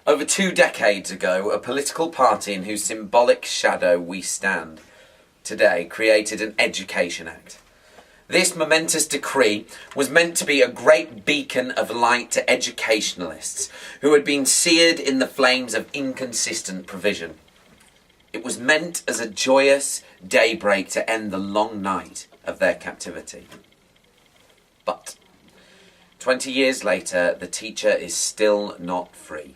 Over 2 decades ago, a political party in whose symbolic shadow we stand today created an Education Act. This momentous decree was meant to be a great beacon of light to educationalists who had been seared in the flames of inconsistent provision. It was meant as a joyous daybreak to end the long night of their captivity. But 20 years later, the teacher is still not free.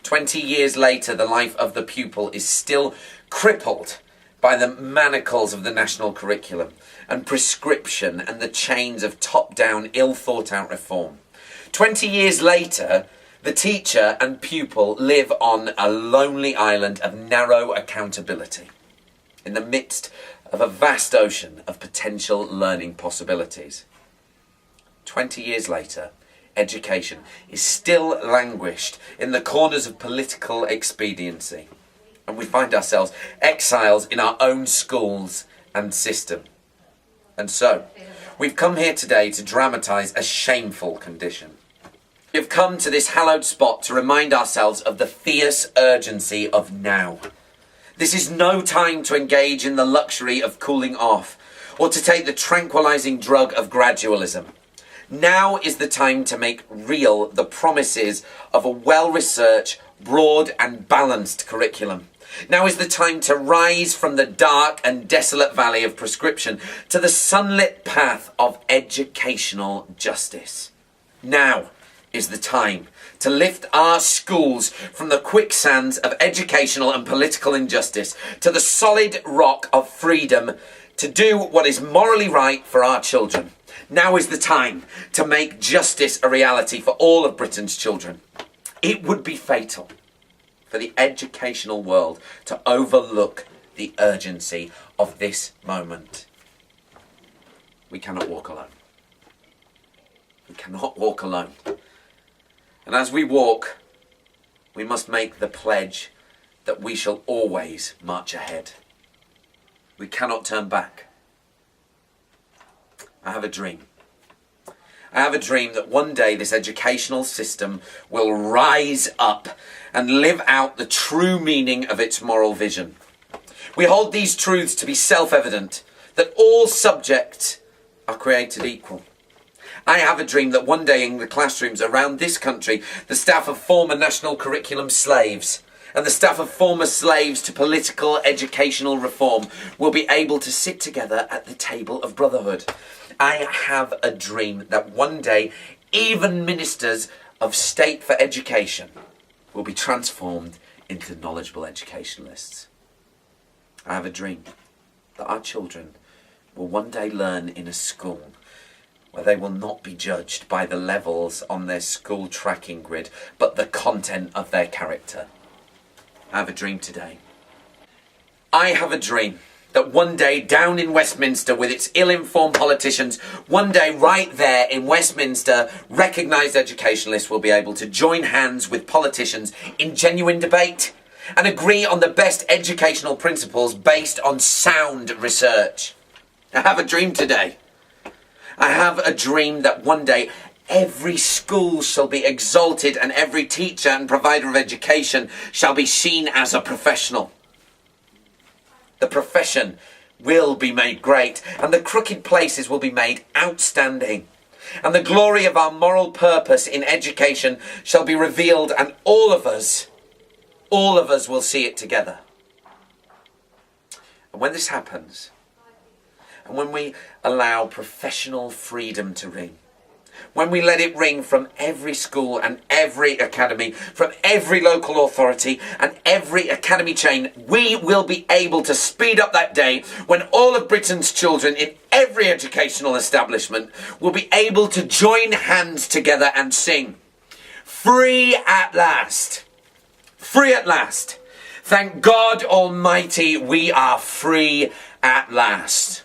20 years later, the life of the pupil is still crippled by the manacles of the national curriculum and prescription and the chains of top-down, ill-thought-out reform. 20 years later, the teacher and pupil live on a lonely island of narrow accountability in the midst of a vast ocean of potential learning possibilities. 20 years later, education is still languished in the corners of political expediency, and we find ourselves exiles in our own schools and system. And so, we've come here today to dramatise a shameful condition. We've come to this hallowed spot to remind ourselves of the fierce urgency of now. This is no time to engage in the luxury of cooling off, or to take the tranquilising drug of gradualism. Now is the time to make real the promises of a well-researched, broad and balanced curriculum. Now is the time to rise from the dark and desolate valley of prescription to the sunlit path of educational justice. Now is the time to lift our schools from the quicksands of educational and political injustice to the solid rock of freedom to do what is morally right for our children. Now is the time to make justice a reality for all of Britain's children. It would be fatal for the educational world to overlook the urgency of this moment. We cannot walk alone. We cannot walk alone. And as we walk, we must make the pledge that we shall always march ahead. We cannot turn back. I have a dream. I have a dream that one day this educational system will rise up and live out the true meaning of its moral vision. We hold these truths to be self-evident, that all subjects are created equal. I have a dream that one day in the classrooms around this country, the staff of former national curriculum slaves and the staff of former slaves to political educational reform will be able to sit together at the table of brotherhood. I have a dream that one day even ministers of state for education will be transformed into knowledgeable educationalists. I have a dream that our children will one day learn in a school where they will not be judged by the levels on their school tracking grid, but the content of their character. I have a dream today. I have a dream that one day down in Westminster with its ill-informed politicians, one day right there in Westminster, recognised educationalists will be able to join hands with politicians in genuine debate and agree on the best educational principles based on sound research. I have a dream today. I have a dream that one day every school shall be exalted and every teacher and provider of education shall be seen as a professional. The profession will be made great and the crooked places will be made outstanding. And the glory of our moral purpose in education shall be revealed and all of us will see it together. And when this happens, and when we allow professional freedom to ring, when we let it ring from every school and every academy, from every local authority and every academy chain, we will be able to speed up that day when all of Britain's children in every educational establishment will be able to join hands together and sing, "Free at last! Free at last! Thank God Almighty, we are free at last!"